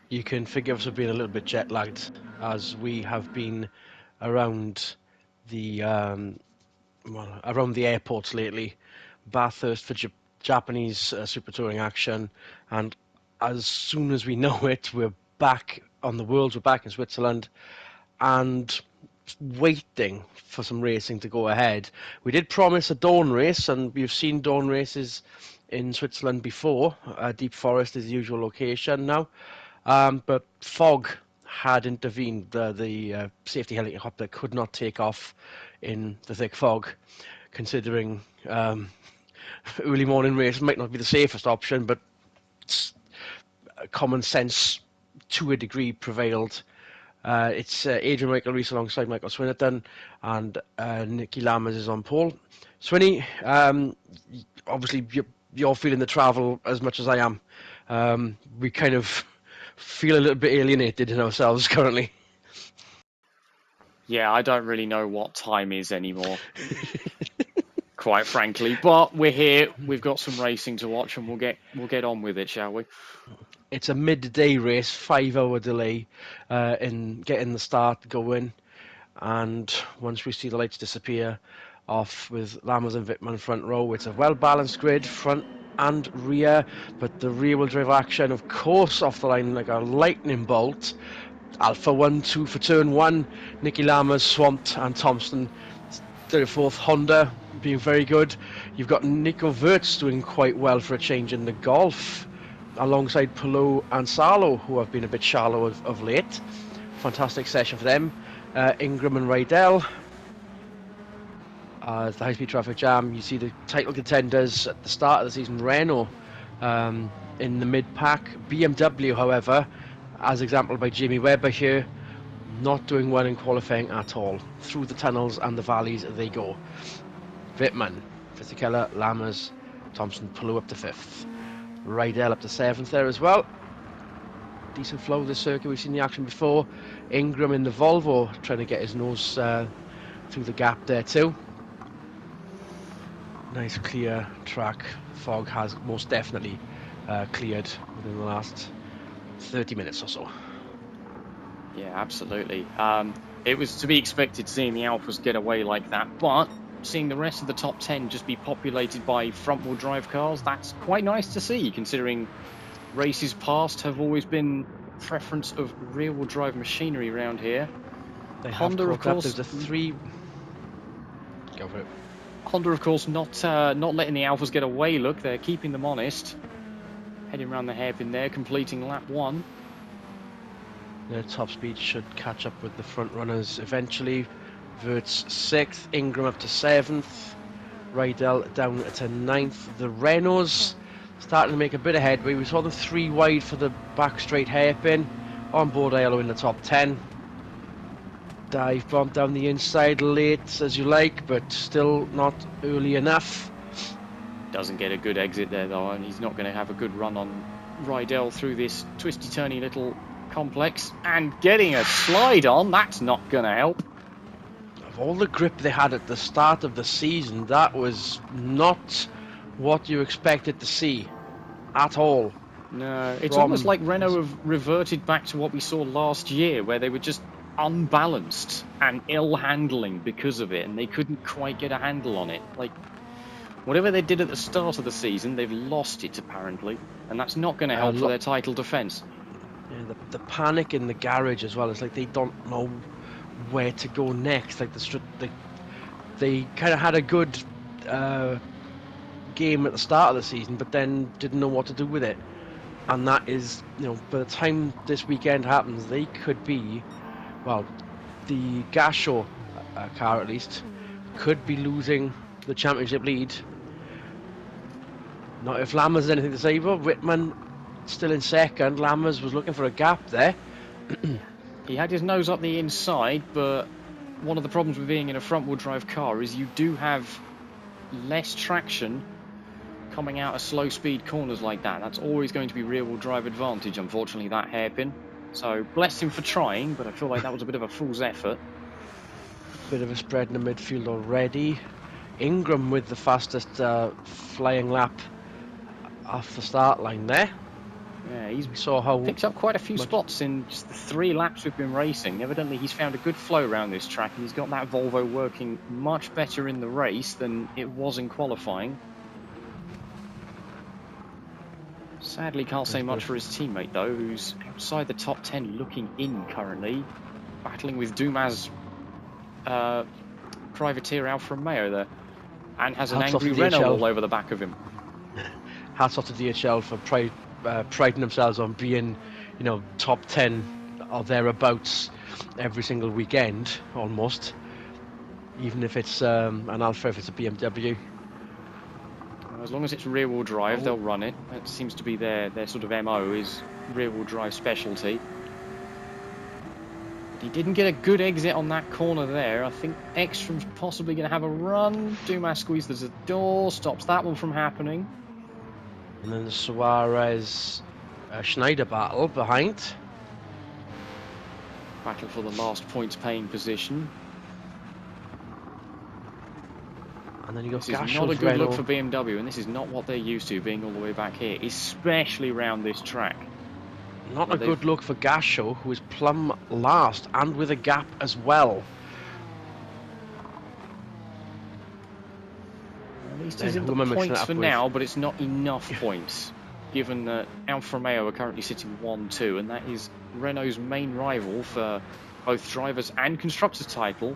You can forgive us for being a little bit jet lagged, as we have been around the around the airports lately. Bathurst for Japanese super touring action, and as soon as we know it, we're back on the Worlds. We're back in Switzerland, and waiting for some racing to go ahead. We did promise a dawn race, and we've seen dawn races in Switzerland before. Deep Forest is the usual location now, but fog had intervened. The safety helicopter could not take off in the thick fog, considering early morning race might not be the safest option, but common sense to a degree prevailed. It's Adrian Michael Rees alongside Michael Swinnerton, and Nicky Lammers is on pole. Swinny, obviously you're feeling the travel as much as I am. We kind of feel a little bit alienated in ourselves currently. Yeah, I don't really know what time is anymore, quite frankly. But we're here. We've got some racing to watch, and we'll get on with it, shall we? It's a midday race, 5 hour delay in getting the start going, and once we see the lights disappear, off with Lammers and Wittmann front row. It's a well balanced grid, front and rear, but the rear wheel drive action, of course, off the line like a lightning bolt. Alpha 1-2 for turn 1. Nicky Lammers swamped, and Thompson 34th. Honda being very good. You've got Nico Wirtz doing quite well for a change in the Golf, alongside Palou and Salo, who have been a bit shallow of late. Fantastic session for them. Ingram and Rydell. The high-speed traffic jam, you see the title contenders at the start of the season, Renault in the mid-pack. BMW, however, as exampled by Jamie Webber here, not doing well in qualifying at all. Through the tunnels and the valleys they go. Wittmann, Fisichella, Lammers, Thompson, Palou up to 5th. Rydell up to 7th there as well. Decent flow of this circuit, we've seen the action before. Ingram in the Volvo trying to get his nose through the gap there too. Nice clear track. Fog has most definitely cleared within the last 30 minutes or so. Yeah, absolutely. It was to be expected seeing the Alphas get away like that, but seeing the rest of the top 10 just be populated by front-wheel drive cars, that's quite nice to see, considering races past have always been preference of rear-wheel drive machinery around here. They Honda, of course, there's a 3. Go for it. Honda, of course, not letting the Alphas get away. Look, they're keeping them honest. Heading around the hairpin there, completing lap 1. Their top speed should catch up with the front runners eventually. Wirtz 6th, Ingram up to 7th, Rydell down to 9th. The Renaults starting to make a bit of headway. We saw them 3 wide for the back straight hairpin. On board Aiello in the top 10. Dive bomb down the inside, late as you like, but still not early enough. Doesn't get a good exit there though, and he's not going to have a good run on Rydell through this twisty-turny little complex. And getting a slide on, that's not going to help. Of all the grip they had at the start of the season, that was not what you expected to see at all. No, it's almost like Renault have reverted back to what we saw last year, where they were just unbalanced and ill handling because of it, and they couldn't quite get a handle on it. Like, whatever they did at the start of the season, they've lost it apparently, and that's not going to help for their title defence. Yeah, the panic in the garage as well. It's like they don't know where to go next. Like they kind of had a good game at the start of the season, but then didn't know what to do with it. And that is, by the time this weekend happens, they could be, well, the Gasho car at least, could be losing the championship lead. Not if Lammers has anything to say, but Wittmann still in second. Lammers was looking for a gap there. He had his nose up the inside, but one of the problems with being in a front-wheel drive car is you do have less traction coming out of slow-speed corners like that. That's always going to be rear-wheel drive advantage, unfortunately, that hairpin. So, bless him for trying, but I feel like that was a bit of a fool's effort. Bit of a spread in the midfield already. Ingram with the fastest flying lap off the start line there. Yeah, he's We saw how picked up quite a few much- spots in just the 3 laps we've been racing. Evidently, he's found a good flow around this track, and he's got that Volvo working much better in the race than it was in qualifying. Sadly, can't say much for his teammate, though, who's outside the top 10 looking in currently, battling with Dumas' privateer Alfa Romeo there, and has an Hats off angry to Renault DHL. all over the back of him. hats off to DHL for priding themselves on being, top 10 or thereabouts every single weekend, almost. Even if it's an Alfa, if it's a BMW. As long as it's rear-wheel drive, they'll run it. That seems to be their sort of MO, is rear-wheel drive specialty. But he didn't get a good exit on that corner there. I think Ekstrom's possibly going to have a run. Dumas squeezes the door, stops that one from happening. And then the Suarez Schneider battle behind. Battle for the last points paying position. And then you got This is not a Gasho's good look Renault. for BMW, and this is not what they're used to, being all the way back here, especially around this track. Not a good look for Gasho, who is plumb last and with a gap as well. At least he's in the points for now, but it's not enough points, given that Alfa Romeo are currently sitting 1-2, and that is Renault's main rival for both drivers and constructors' title.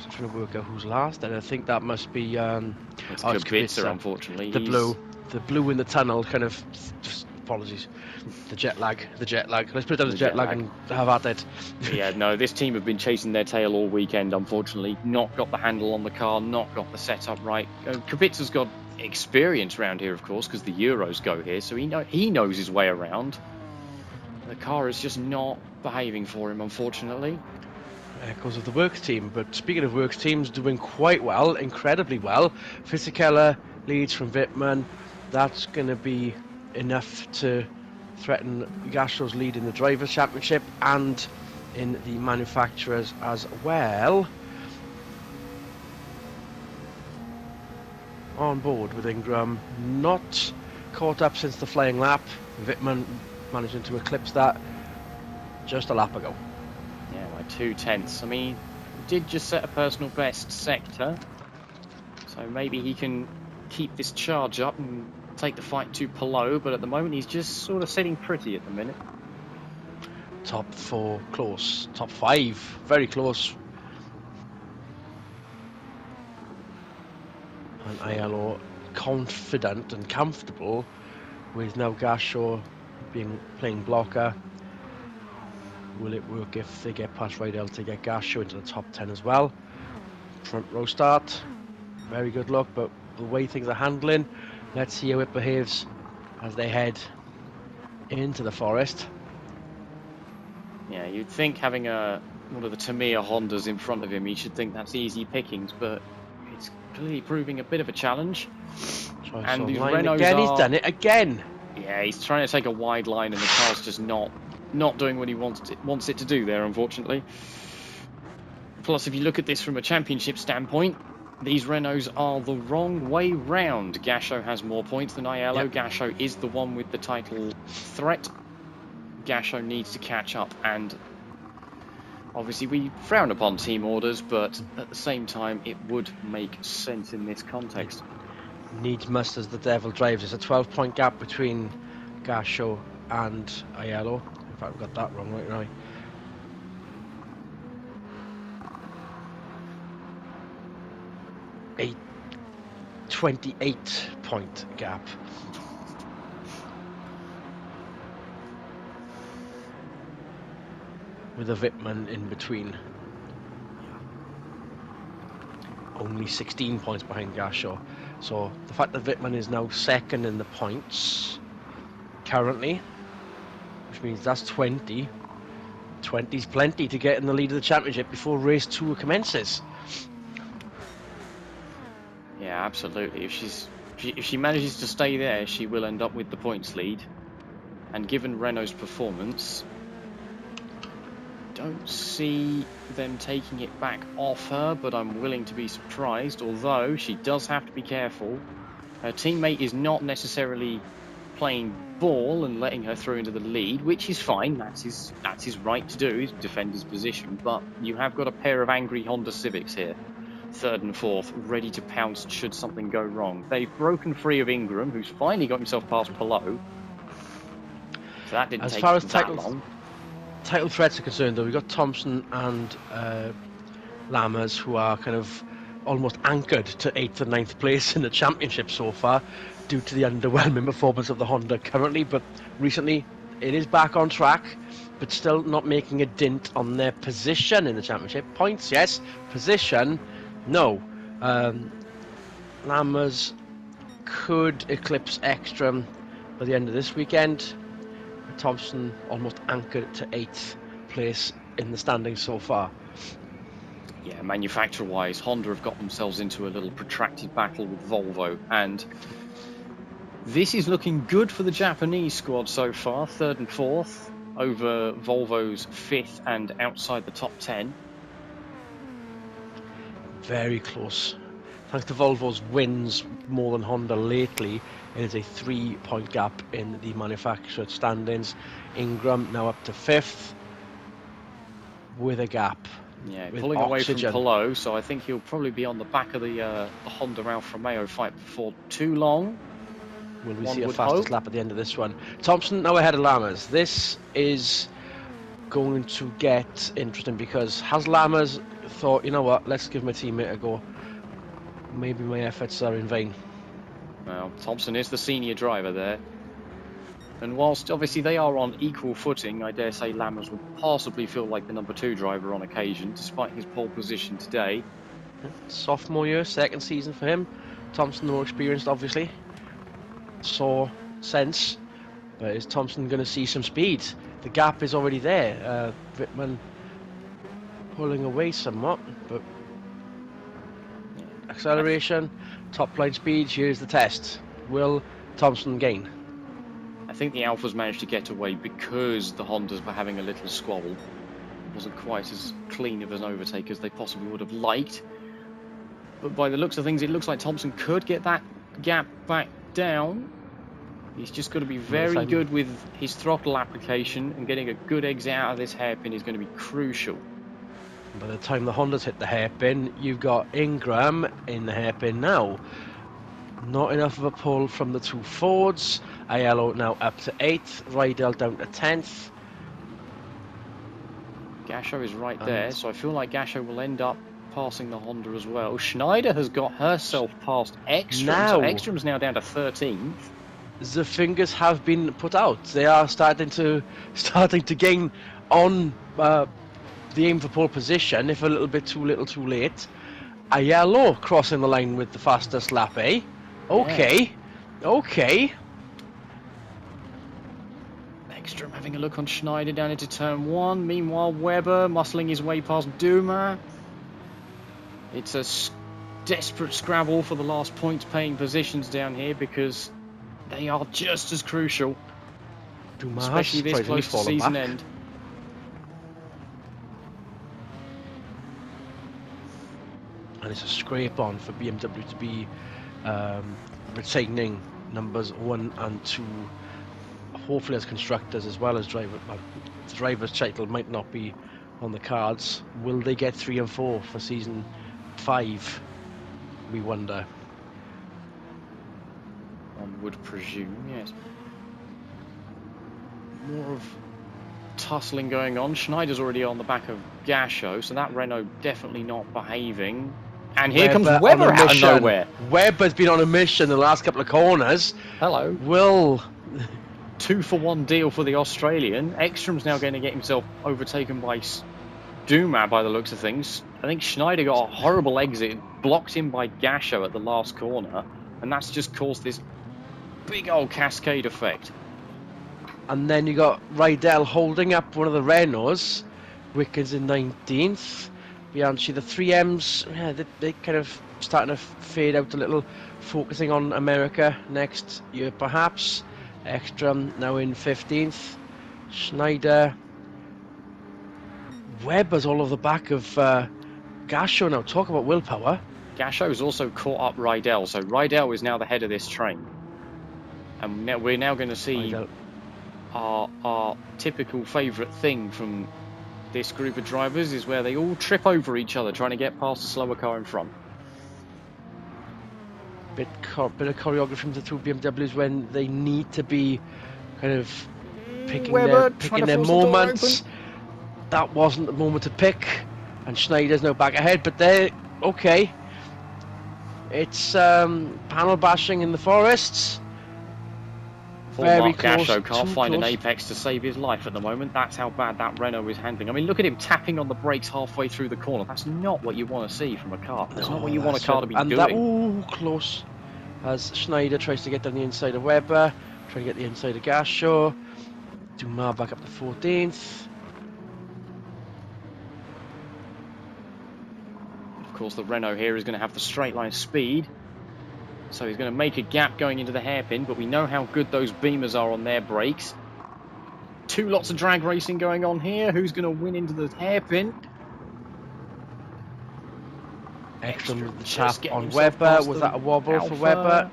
I'm trying to work out who's last, and I think that must be it's Kubica, unfortunately. The blue in the tunnel, kind of. Just apologies. The jet lag. Let's put it down as jet lag and have at it. Yeah, no, this team have been chasing their tail all weekend, unfortunately. Not got the handle on the car, not got the setup right. Kubica's got experience around here, of course, because the Euros go here, so he knows his way around. The car is just not behaving for him, unfortunately. Echoes of the works team, but speaking of works teams, doing quite well, incredibly well. Fisichella leads from Wittmann. That's going to be enough to threaten Gastro's lead in the Drivers' Championship and in the Manufacturers as well. On board with Ingram, not caught up since the flying lap. Wittmann managing to eclipse that just a lap ago. Yeah, by 2/10. I mean, he did just set a personal best sector, so maybe he can keep this charge up and take the fight to Palou, but at the moment he's just sort of sitting pretty at the minute. Top 4 close, top 5 very close. And Aiello confident and comfortable with now Gasho playing blocker. Will it work if they get past Rydell to get Gasho into the top 10 as well? Front row start, very good luck, but the way things are handling, let's see how it behaves as they head into the forest. Yeah, you'd think having one of the Tamiya Hondas in front of him, he should think that's easy pickings, but it's clearly proving a bit of a challenge. And these Renaults again, he's done it again. Yeah, he's trying to take a wide line, and the car's just not doing what he wants it to do there, unfortunately. Plus, if you look at this from a championship standpoint, these Renaults are the wrong way round. Gasho has more points than Aiello. Yep. Gasho is the one with the title threat. Gasho needs to catch up, and obviously we frown upon team orders, but at the same time it would make sense in this context. Needs must as the devil drives. There's a 12-point gap between Gasho and Aiello. If I've got that wrong right now. A 28-point gap. With a Wittmann in between. Only 16 points behind Gasho. So the fact that Wittmann is now second in the points currently, which means that's 20. 20's plenty to get in the lead of the championship before race 2 commences. Yeah, absolutely. If she manages to stay there, she will end up with the points lead. And given Renault's performance, don't see them taking it back off her, but I'm willing to be surprised, although she does have to be careful. Her teammate is not necessarily playing ball and letting her through into the lead, which is fine. That's his right to do, is defend his position. But you have got a pair of angry Honda Civics here, third and fourth, ready to pounce should something go wrong. They've broken free of Ingram, who's finally got himself past Palou. So that didn't take that long. Title threats are concerned, though, we've got Thompson and Lammers, who are kind of almost anchored to 8th and 9th place in the championship so far due to the underwhelming performance of the Honda currently, but recently it is back on track, but still not making a dint on their position in the championship. Points, yes. Position, no. Lammers could eclipse Ekstrom by the end of this weekend. Thompson almost anchored to 8th place in the standings so far. Yeah, manufacturer-wise, Honda have got themselves into a little protracted battle with Volvo, and this is looking good for the Japanese squad so far, 3rd and 4th, over Volvo's 5th and outside the top 10. Very close. Thanks to Volvo's wins more than Honda lately, it is a 3-point gap in the manufactured standings. Ingram now up to 5th with a gap. Yeah, pulling away from Palou, so I think he'll probably be on the back of the Honda Alfa Romeo fight before too long. Will we see a fastest lap at the end of this one? Thompson now ahead of Lammers. This is going to get interesting because has Lammers thought, you know what, let's give my teammate a go. Maybe my efforts are in vain. Well, Thompson is the senior driver there. And whilst obviously they are on equal footing, I dare say Lammers would possibly feel like the number 2 driver on occasion, despite his pole position today. Sophomore year, 2nd season for him. Thompson more experienced, obviously. Saw sense, but is Thompson going to see some speed? The gap is already there. Wittmann pulling away somewhat, but acceleration, top line speed, here's the test. Will Thompson gain? I think the Alphas managed to get away because the Hondas were having a little squabble. It wasn't quite as clean of an overtake as they possibly would have liked. But by the looks of things, it looks like Thompson could get that gap back down. He's just got to be very good with his throttle application, and getting a good exit out of this hairpin is going to be crucial. By the time the Hondas hit the hairpin, you've got Ingram in the hairpin now. Not enough of a pull from the 2 Fords. Aiello now up to 8th, Rydell down to 10th. Gasho is right there, so I feel like Gasho will end up passing the Honda as well. Schneider has got herself past Ekstrom, so Ekstrom's now down to 13th. The fingers have been put out. They are starting to gain on the aim for pole position, if a little bit too little too late. Aiello crossing the line with the fastest lap, eh? Okay, yeah. Okay. Ekstrom having a look on Schneider down into turn 1. Meanwhile, Webber muscling his way past Duma. It's a desperate scrabble for the last points-paying positions down here because they are just as crucial, especially this close to season end. And it's a scrape on for BMW to be retaining numbers 1 and 2, hopefully as constructors as well as driver. The driver's title might not be on the cards. Will they get 3 and 4 for season 5? We wonder. One would presume, yes. More of tussling going on. Schneider's already on the back of Gasho, so that Renault definitely not behaving. And here comes Webber out of nowhere. Webber's been on a mission the last couple of corners. Hello. Will 2-for-1 deal for the Australian. Ekstrom's now going to get himself overtaken by Duma by the looks of things. I think Schneider got a horrible exit, blocked in by Gasho at the last corner, and that's just caused this big old cascade effect. And then you got Rydell holding up one of the Renaults. Wickens in 19th. Bianchi, the 3Ms, yeah, they kind of starting to fade out a little, focusing on America next year perhaps. Ekstrom now in 15th. Schneider. Webber's all over the back of Gasho now. Talk about willpower. Gasho's also caught up Rydell, so Rydell is now the head of this train. And now we're now going to see our typical favourite thing from this group of drivers is where they all trip over each other trying to get past a slower car in front. Bit of choreography from the two BMWs when they need to be kind of picking their moments. That wasn't the moment to pick, and Schneider's now back ahead, but they're okay. It's panel bashing in the forests. Very close. Gasho can't find an apex to save his life at the moment. That's how bad that Renault is handling. I mean, look at him tapping on the brakes halfway through the corner. That's not what you want to see from a car. That's not what you want a car to be doing. Close. As Schneider tries to get down the inside of Webber, trying to get the inside of Gasho. Dumas back up to 14th. Of course, the Renault here is going to have the straight line speed. So he's going to make a gap going into the hairpin, but we know how good those Beamers are on their brakes. Two lots of drag racing going on here. Who's going to win into the hairpin? Excellent tap on Webber. Was that a wobble for Webber?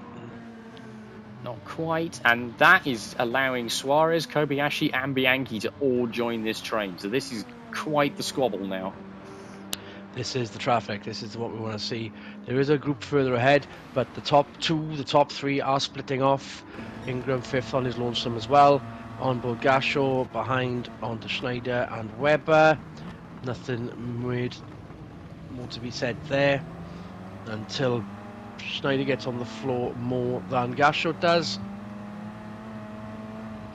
Not quite. And that is allowing Suarez, Kobayashi and Bianchi to all join this train. So this is quite the squabble now. This is the traffic. This is what we want to see. There is a group further ahead, but the top two, the top three are splitting off. Ingram 5th on his lonesome as well. On board Gasho, behind onto Schneider and Webber. Nothing more to be said there until Schneider gets on the floor more than Gasho does.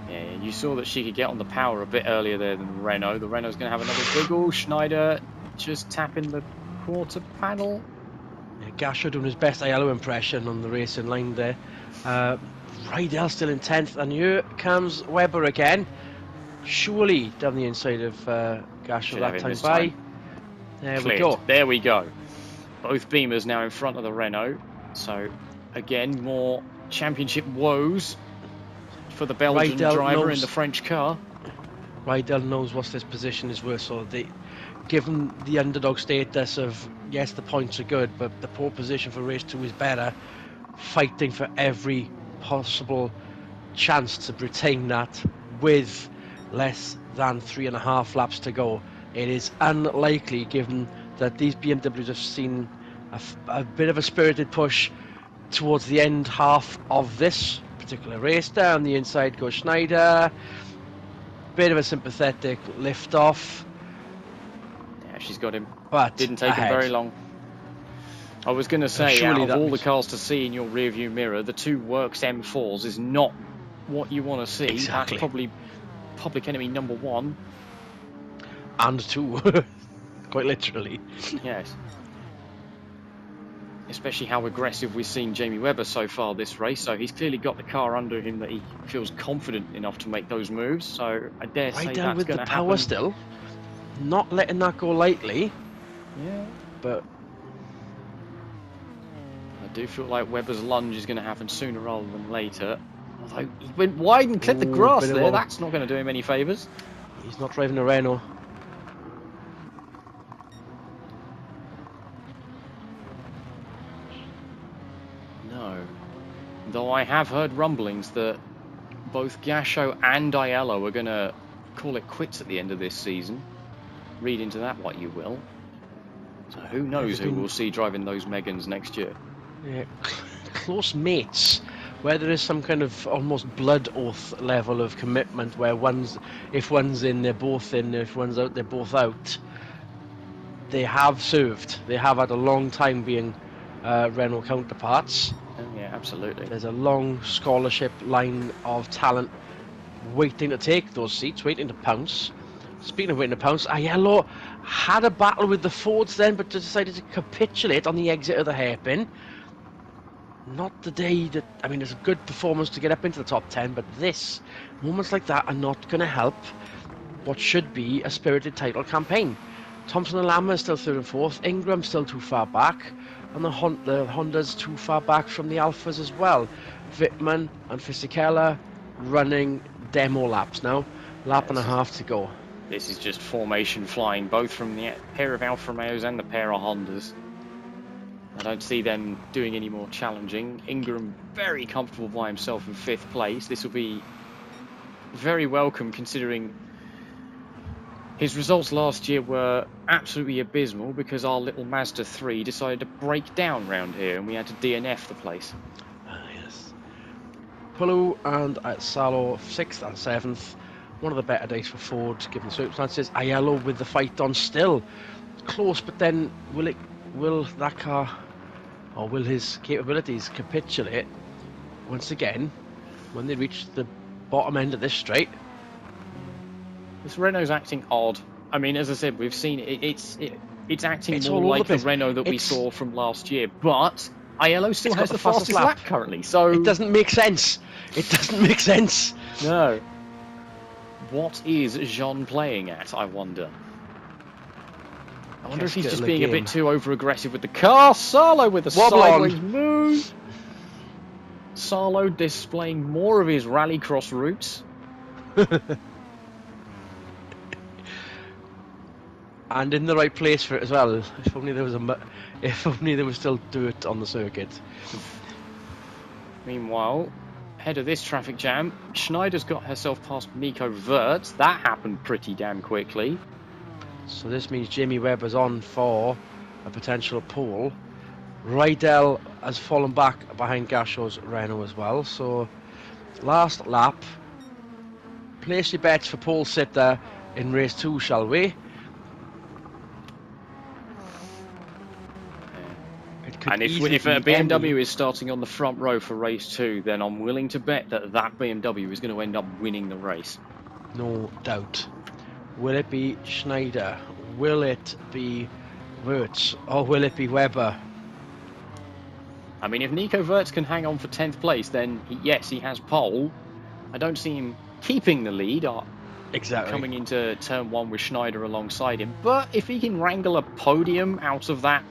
Yeah, you saw that she could get on the power a bit earlier there than the Renault. The Renault's going to have another wiggle. Schneider just tapping the quarter panel. Yeah, Gasho doing his best Aiello impression on the racing line there. Rydell still in 10th, and here comes Webber again. Surely down the inside of Gasho that time by. There we go. There we go. Both Beamers now in front of the Renault. So, again, more championship woes for the Belgian driver in the French car. Rydell knows what this position is worth, so given the underdog status of, yes, the points are good, but the pole position for race 2 is better, fighting for every possible chance to retain that with less than 3.5 laps to go. It is unlikely, given that these BMWs have seen a bit of a spirited push towards the end half of this particular race. Down the inside goes Schneider. Bit of a sympathetic lift off. Yeah, she's got him. But didn't take him very long. I was going to say, out of all the cars to see in your rearview mirror, the two Works M4s is not what you want to see. Exactly. That's probably public enemy number 1. And 2. Quite literally. Yes. Especially how aggressive we've seen Jamie Webber so far this race. So he's clearly got the car under him that he feels confident enough to make those moves. So I dare say that's going to happen. With the power still. Not letting that go lightly. Yeah. But I do feel like Webber's lunge is going to happen sooner rather than later. Although he went wide and clipped the grass there. That's not going to do him any favours. He's not driving a Renault. No. Though I have heard rumblings that both Gasho and Aiello are going to call it quits at the end of this season. Read into that what you will. So who knows who we'll see driving those Megans next year. Yeah, close mates, where there is some kind of almost blood oath level of commitment, where if one's in, they're both in, if one's out, they're both out. They have served. They have had a long time being Renault counterparts. Oh, yeah, absolutely. There's a long scholarship line of talent waiting to take those seats, waiting to pounce. Speaking of waiting to pounce, Aiello had a battle with the Fords then, but decided to capitulate on the exit of the hairpin. Not the day that, I mean, it's a good performance to get up into the top 10, but moments like that are not going to help what should be a spirited title campaign. Thompson and Lama is still 3rd and 4th, Ingram still too far back, and the Honda's too far back from the Alphas as well. Wittmann and Fisichella running demo laps now, lap and a half to go. This is just formation flying, both from the pair of Alfa Romeos and the pair of Hondas. I don't see them doing any more challenging. Ingram very comfortable by himself in 5th place. This will be very welcome considering his results last year were absolutely abysmal because our little Mazda 3 decided to break down round here and we had to DNF the place. Yes. Pulu and Salo 6th and 7th. One of the better days for Ford given the circumstances. Aiello with the fight on still. Close, but then will that car, or will his capabilities capitulate once again when they reach the bottom end of this straight? This Renault's acting odd. I mean, as I said, we've seen it. It's acting It's more all over like the the place. Renault that we saw from last year. But Aiello still has got the fastest lap currently. So It doesn't make sense. It doesn't make sense. no. What is Jean playing at, I wonder? I wonder if he's just being a bit too over-aggressive with the car. Salo with a sideways move. Salo displaying more of his rallycross roots. And in the right place for it as well. If only there was still dirt on the circuit. Meanwhile, ahead of this traffic jam, Schneider's got herself past Nico Wirtz. That happened pretty damn quickly. So this means Jamie Webber's on for a potential pole. Rydell has fallen back behind Gasho's Renault as well. So last lap. Place your bets for pole sitter in race 2, shall we? And if a BMW is starting on the front row for race 2, then I'm willing to bet that BMW is going to end up winning the race. No doubt. Will it be Schneider? Will it be Wirtz? Or will it be Webber? I mean, if Nico Wirtz can hang on for 10th place, then yes, he has pole. I don't see him keeping the lead. Exactly. Coming into turn 1 with Schneider alongside him. But if he can wrangle a podium out of that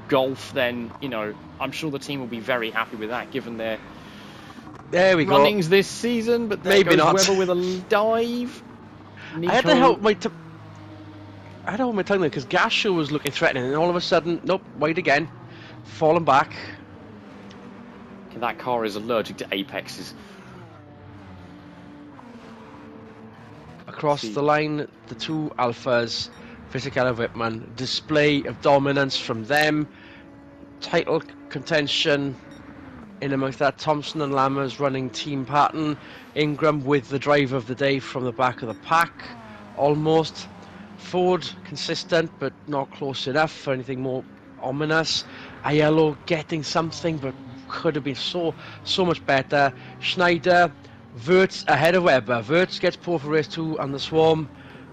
Golf, then, you know, I'm sure the team will be very happy with that, given their runnings this season. But there maybe goes not. Webber with a dive. Nico... I had to hold my tongue there because Gasho was looking threatening, and all of a sudden, nope, wide again, falling back. That car is allergic to apexes. Across the line, the two Alphas, Fisichella and Whitman, display of dominance from them. Title contention in amongst that. Thompson and Lammers running team pattern. Ingram with the driver of the day from the back of the pack, almost. Ford consistent but not close enough for anything more ominous. Aiello getting something but could have been so much better. Schneider, Wirtz ahead of Webber. Wirtz gets pole for race 2 and the Swarm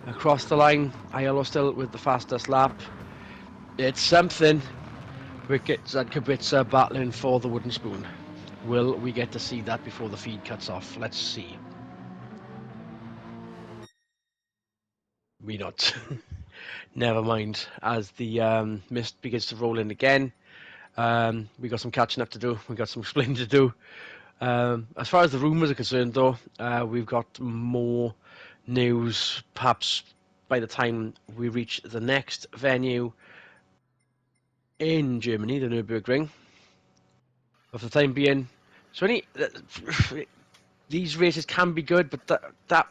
across the line. Aiello still with the fastest lap. It's something. Ricketts and Kubica battling for the wooden spoon. Will we get to see that before the feed cuts off? Let's see. We not. Never mind. As the mist begins to roll in again, we got some catching up to do. We got some explaining to do. As far as the rumours are concerned, though, we've got more news. Perhaps by the time we reach the next venue in Germany, the Nürburgring. For the time being, so these races can be good, but that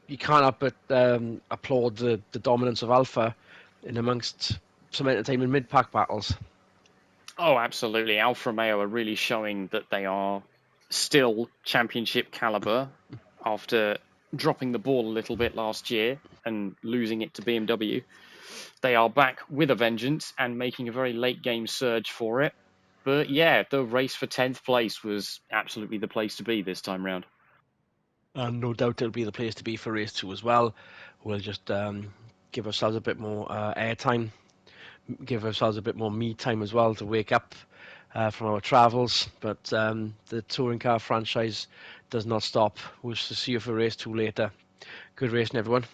you can't help but applaud the dominance of Alpha in amongst some entertainment mid-pack battles. Oh, absolutely. Alfa Romeo are really showing that they are still championship caliber after dropping the ball a little bit last year and losing it to BMW. They are back with a vengeance and making a very late game surge for it. But yeah, the race for 10th place was absolutely the place to be this time round. And no doubt it'll be the place to be for race 2 as well. We'll just give ourselves a bit more airtime, give ourselves a bit more me time as well to wake up from our travels. But the touring car franchise does not stop. We'll see you for race 2 later. Good racing, everyone.